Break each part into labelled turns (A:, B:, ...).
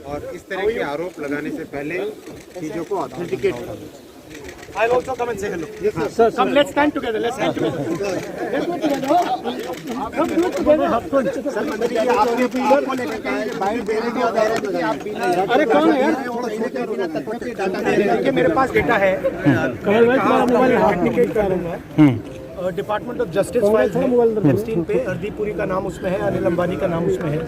A: और इस तरह के आरोप लगाने से पहले चीजों को ऑथेंटिकेट करो।
B: I'll also come and say hello. Yes, sir. Come, let's stand together. Let's stand together. Come do it together.
A: Sir मंत्री जी आपने आपको लेकर के बाइट देने की कह रहे थे कि आप बिना
B: अरे कौन है यार? देखिए मेरे पास डेटा है। ऑथेंटिकेट कर रहा हूँ। डिपार्टमेंट ऑफ जस्टिस फाइल है 16 पे, हरदीपुरी का नाम उसमें है, अनिल अंबानी का नाम उसमें है।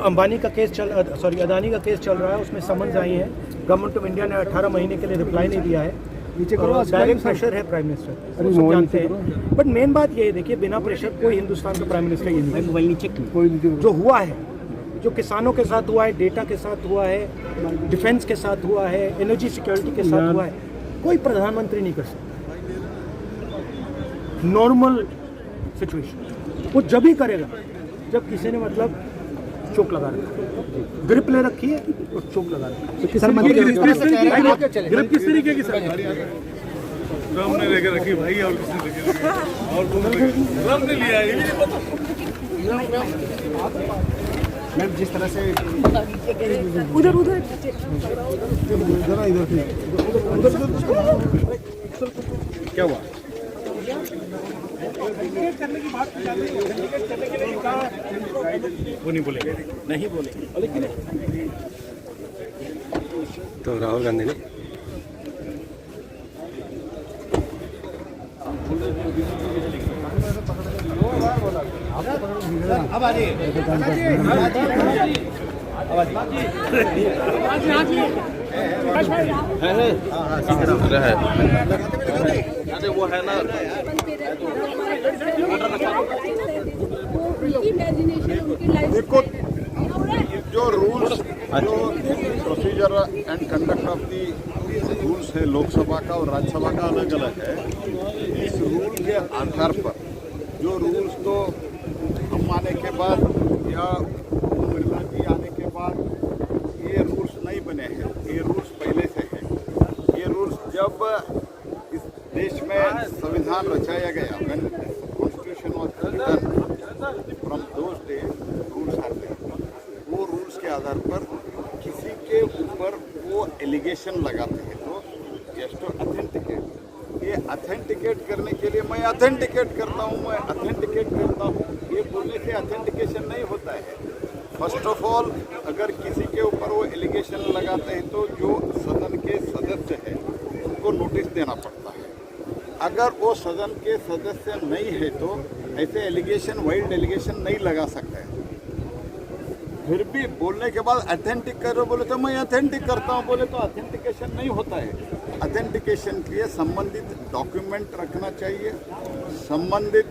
B: अंबानी का केस अदानी का केस चल रहा है, उसमें समन्स आई है। गवर्नमेंट ऑफ इंडिया ने 18 महीने के लिए रिप्लाई नहीं दिया है। डायरेक्ट प्रेशर है प्राइम मिनिस्टर, सब जानते हैं। बट मेन बात ये है, देखिए बिना प्रेशर कोई हिंदुस्तान का प्राइम मिनिस्टर ये नहीं। जो हुआ है, जो किसानों के साथ हुआ है, डेटा के साथ हुआ है, डिफेंस के साथ हुआ है, एनर्जी सिक्योरिटी के साथ हुआ है, कोई प्रधानमंत्री नहीं कर सकता। नॉर्मल सिचुएशन वो जब ही करेगा जब किसी ने मतलब चोक लगा रखा, ग्रिप ले रखी है और चोक लगा रखा।
A: ग्रिप किस तरीके की सर?
C: ड्रम ने लेकर रखी भाई, और किसने लेकर रखी? और ड्रम ने लिया है, ये नहीं पता।
A: मैम जिस तरह से
D: उधर उधर
A: क्या हुआ?
B: करने की बात करने के लिए कहा
A: वो नहीं बोलेंगे,
B: नहीं बोलेंगे।
E: तो राहुल गांधी ने
A: अब आ जाइए।
C: वो है ना,
D: देखो
C: जो रूल्स, जो procedure and conduct of the rules है लोकसभा का और राज्यसभा का अलग अलग है। इस रूल के आधार पर जो रूल्स तो हम आने के बाद या बिरला जी आने के बाद ये रूल्स नहीं बने हैं, ये रूल्स पहले से हैं। ये रूल्स जब इस देश में संविधान रचाया गया, when constitution was written, from those day rules are there. वो रूल्स के आधार पर किसी के ऊपर वो एलिगेशन लगाते हैं तो जस्ट टू ऑथेंटिकेट, ये ऑथेंटिकेट करने के लिए मैं ऑथेंटिकेट करता हूँ, मैं ऑथेंटिकेट करता हूँ, ये बोलने से ऑथेंटिकेशन नहीं होता है। फर्स्ट ऑफ ऑल अगर किसी के ऊपर वो एलिगेशन लगाते हैं तो जो सदन के सदस्य हैं उनको नोटिस देना पड़ता है। अगर वो सदन के सदस्य नहीं है तो ऐसे एलिगेशन, वाइल्ड एलिगेशन नहीं लगा सकते हैं। फिर भी बोलने के बाद ऑथेंटिक करो बोले तो मैं ऑथेंटिक करता हूँ बोले तो ऑथेंटिकेशन नहीं होता है। ऑथेंटिकेशन के लिए संबंधित डॉक्यूमेंट रखना चाहिए, संबंधित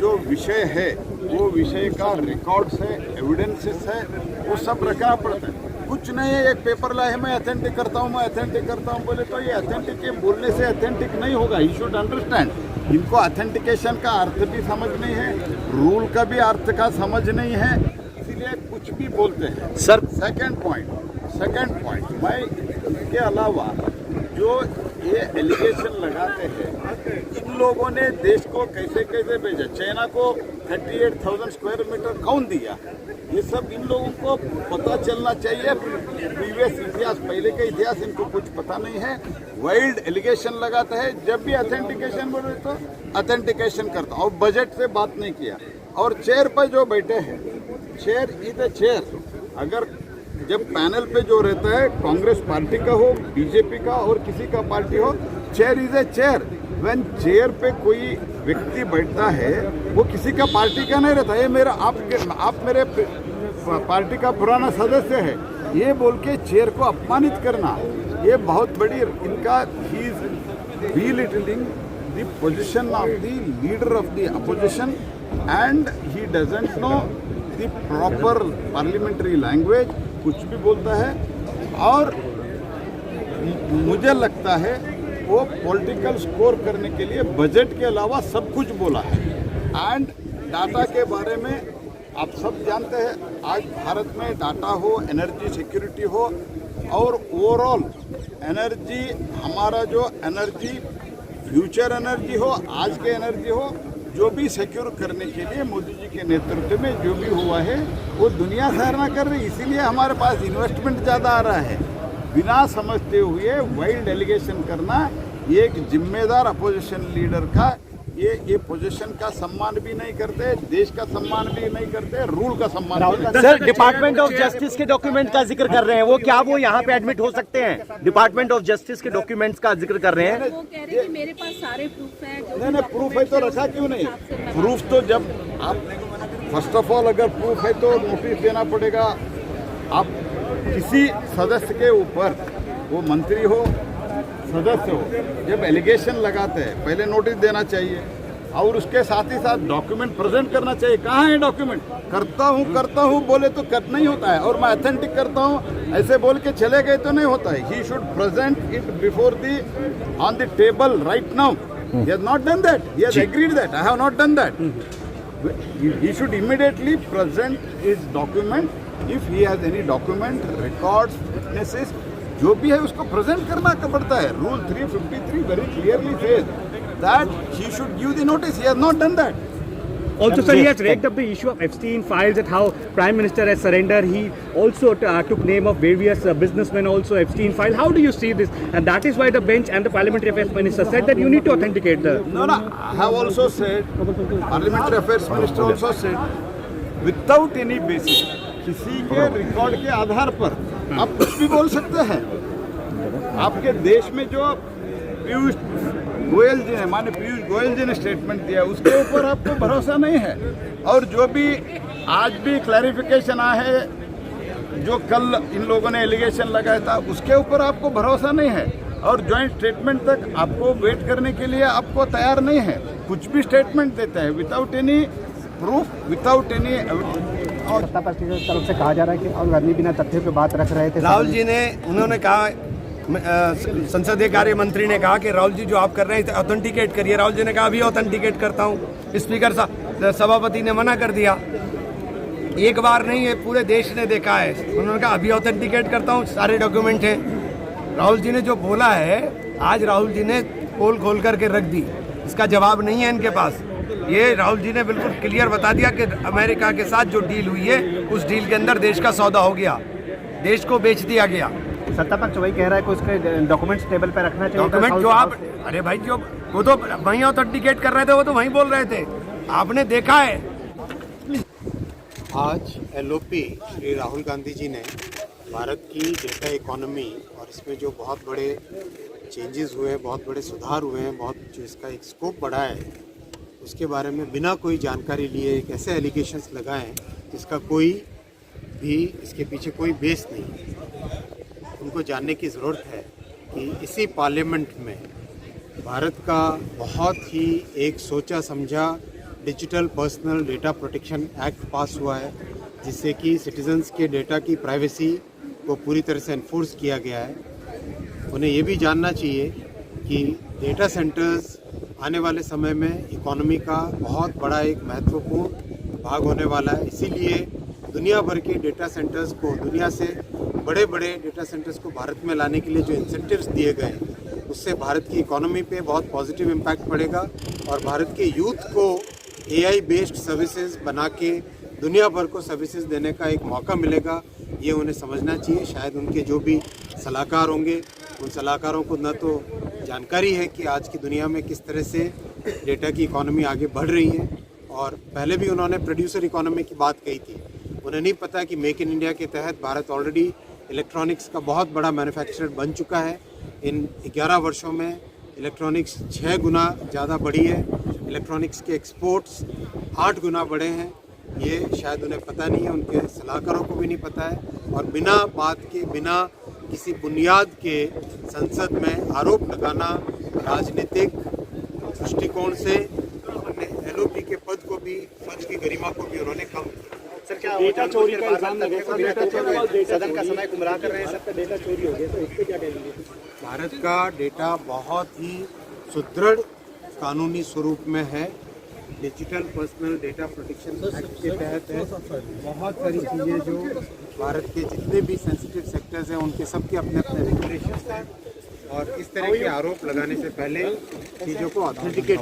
C: जो विषय है वो विषय का रिकॉर्ड्स है, एविडेंसेस है, वो सब रखना पड़ता है। कुछ नहीं है, एक पेपर लाए मैं ऑथेंटिक करता हूँ, मैं ऑथेंटिक करता हूँ बोले तो ये ऑथेंटिक बोलने से ऑथेंटिक नहीं होगा। यू शुड अंडरस्टैंड, इनको ऑथेंटिकेशन का अर्थ भी समझ नहीं है, रूल का भी अर्थ का समझ नहीं है, इसीलिए कुछ भी बोलते हैं।
E: सर
C: सेकंड पॉइंट मैं इसके अलावा जो ये एलिगेशन लगाते हैं, इन लोगों ने देश को कैसे कैसे भेजा, चाइना को 38,000 स्क्वायर मीटर कौन दिया, ये सब इन लोगों को पता चलना चाहिए। प्रीवियस इतिहास, पहले का इतिहास इनको कुछ पता नहीं है। वाइल्ड एलिगेशन लगाता है, जब भी ऑथेंटिकेशन बोले तो ऑथेंटिकेशन करता हूँ। और बजट से बात नहीं किया। और चेयर पर जो बैठे हैं, चेयर इज अ चेयर। अगर जब पैनल पे जो रहता है कांग्रेस पार्टी का हो, बीजेपी का और किसी का पार्टी हो, chair is a chair. When chair पे कोई व्यक्ति बैठता है वो किसी का पार्टी का नहीं रहता। ये मेरा आप मेरे पार्टी का पुराना सदस्य है, ये बोल के चेयर को अपमानित करना, ये बहुत बड़ी इनका he is belittling the position of the leader of the opposition and he doesn't know the proper parliamentary language, कुछ भी बोलता है। और मुझे लगता है वो पॉलिटिकल स्कोर करने के लिए बजट के अलावा सब कुछ बोला है। एंड डाटा के बारे में आप सब जानते हैं, आज भारत में डाटा हो, एनर्जी सिक्योरिटी हो और ओवरऑल एनर्जी, हमारा जो एनर्जी फ्यूचर एनर्जी हो, आज के एनर्जी हो, जो भी सिक्योर करने के लिए मोदी जी के नेतृत्व में जो भी हुआ है वो दुनिया सराहना कर रही है। इसीलिए हमारे पास इन्वेस्टमेंट ज़्यादा आ रहा है। बिना समझते हुए वाइल्ड एलिगेशन करना ये एक जिम्मेदार अपोजिशन लीडर का ये पोजीशन का सम्मान भी नहीं करते, देश का सम्मान भी नहीं करते, रूल का सम्मान भी नहीं करते।
A: सर, डिपार्टमेंट ऑफ जस्टिस के डॉक्यूमेंट का जिक्र कर रहे हैं, वो यहाँ पे एडमिट हो सकते हैं? डिपार्टमेंट ऑफ जस्टिस के डॉक्यूमेंट्स का जिक्र कर रहे हैं।
D: वो कह रहे हैं कि मेरे पास सारे प्रूफ है।
C: नहीं, प्रूफ है तो रखा क्यों नहीं? प्रूफ तो जब आप फर्स्ट ऑफ ऑल अगर प्रूफ है तो नोटिस देना पड़ेगा। आप किसी सदस्य के ऊपर, वो मंत्री हो सदस्य हो, जब एलिगेशन लगाते हैं पहले नोटिस देना चाहिए और उसके साथ ही साथ डॉक्यूमेंट प्रेजेंट करना चाहिए। कहाँ है डॉक्यूमेंट? करता हूँ बोले तो कर नहीं होता है, और मैं अथेंटिक करता हूँ ऐसे बोल के चले गए तो नहीं होता है। He should present it before the on the table right now. He has not done that, he has agreed that I have not done that. He should immediately present his document. If he has any document, records, witnesses जो भी है उसको present करना पड़ता है। Rule 353 very clearly says that he should give the notice. He has not done that.
F: Also, sir, he has raked up the issue of Epstein files, that how Prime Minister has surrendered. He also took name of various businessmen, also Epstein file. How do you see this? And that is why the bench and the Parliamentary Affairs Minister said that you need to authenticate the...
C: No, I have also said, Parliamentary Affairs Minister also said, without any basis, किसी के record के आधार पर आप कुछ भी बोल सकते हैं। आपके देश में जो पीयूष गोयल जी ने, माननीय पीयूष गोयल जी ने स्टेटमेंट दिया उसके ऊपर आपको भरोसा नहीं है। और जो भी आज भी क्लैरिफिकेशन आया है, जो कल इन लोगों ने एलिगेशन लगाया था उसके ऊपर आपको भरोसा नहीं है, और जॉइंट स्टेटमेंट तक आपको वेट करने के लिए आपको तैयार नहीं है। कुछ भी स्टेटमेंट देता है without any proof, without any.
A: और सत्ता पक्ष की तरफ से कहा जा रहा है कि राहुल गांधी बिना तथ्य पे बात रख रहे थे।
E: राहुल जी ने, उन्होंने कहा, संसदीय कार्य मंत्री ने कहा कि राहुल जी जो आप कर रहे हैं ऑथेंटिकेट करिए। राहुल जी ने कहा अभी ऑथेंटिकेट करता हूँ। स्पीकर सभापति ने मना कर दिया। एक बार नहीं, ये पूरे देश ने देखा है। उन्होंने कहा अभी ऑथेंटिकेट करता हूँ, सारे डॉक्यूमेंट हैं। राहुल जी ने जो बोला है, आज राहुल जी ने पोल खोल करके रख दी, इसका जवाब नहीं है इनके पास। ये राहुल जी ने बिल्कुल क्लियर बता दिया कि अमेरिका के साथ जो डील हुई है उस डील के अंदर देश का सौदा हो गया, देश को बेच दिया गया।
A: सत्ता पक्ष वही कह रहा है कि उसके डॉक्यूमेंट्स टेबल पे रखना चाहिए।
E: डॉक्यूमेंट जो आप, अरे भाई, जो वो तो वहीं ऑथेंटिकेट कर रहे थे, वो तो वहीं बोल रहे थे, आपने देखा है।
G: आज एलओपी श्री राहुल गांधी जी ने भारत की डेटा इकोनॉमी और इसमें जो बहुत बड़े चेंजेस हुए हैं, बहुत बड़े सुधार हुए हैं, बहुत जो इसका एक स्कोप बढ़ा है, उसके बारे में बिना कोई जानकारी लिए एक ऐसे एलिगेशंस लगाएं जिसका कोई भी, इसके पीछे कोई बेस नहीं। उनको जानने की ज़रूरत है कि इसी पार्लियामेंट में भारत का बहुत ही एक सोचा समझा digital personal data protection act पास हुआ है, जिससे कि सिटीजन्स के डेटा की प्राइवेसी को पूरी तरह से एनफोर्स किया गया है। उन्हें ये भी जानना चाहिए कि डेटा सेंटर्स आने वाले समय में इकोनॉमी का बहुत बड़ा एक महत्वपूर्ण भाग होने वाला है। इसीलिए दुनिया भर के डेटा सेंटर्स को, दुनिया से बड़े बड़े डेटा सेंटर्स को भारत में लाने के लिए जो इंसेंटिव्स दिए गए हैं, उससे भारत की इकोनॉमी पे बहुत पॉजिटिव इम्पैक्ट पड़ेगा और भारत के यूथ को AI बेस्ड सर्विसेज बना के दुनिया भर को सर्विसेज देने का एक मौका मिलेगा। ये उन्हें समझना चाहिए। शायद उनके जो भी सलाहकार होंगे, उन सलाहकारों को न तो जानकारी है कि आज की दुनिया में किस तरह से डेटा की इकोनॉमी आगे बढ़ रही है, और पहले भी उन्होंने प्रोड्यूसर इकोनॉमी की बात कही थी। उन्हें नहीं पता कि मेक इन इंडिया के तहत भारत ऑलरेडी इलेक्ट्रॉनिक्स का बहुत बड़ा मैन्युफैक्चरर बन चुका है। इन 11 वर्षों में इलेक्ट्रॉनिक्स 6 गुना ज़्यादा बढ़ी है, इलेक्ट्रॉनिक्स के एक्सपोर्ट्स 8 गुना बढ़े हैं। ये शायद उन्हें पता नहीं है, उनके सलाहकारों को भी नहीं पता है, और बिना बात के, बिना किसी बुनियाद के संसद में आरोप लगाना राजनीतिक दृष्टिकोण से अपने एलओपी के पद को भी, पद की गरिमा को भी उन्होंने कम किया।
A: सर, क्या डेटा चोरी का इल्जाम लगे? सदन का समय गुमराह कर रहे हैं, सबका डेटा चोरी हो गया, तो इस पे क्या कहेंगे?
G: भारत का डेटा बहुत ही सुदृढ़ कानूनी स्वरूप में है, digital personal data protection act के तहत है। बहुत सारी चीज़ें जो भारत के जितने भी सेंसिटिव सेक्टर्स हैं उनके सबके अपने अपने रेगुलेशंस हैं, और इस तरह के आरोप लगाने से पहले चीज़ों को ऑथेंटिकेट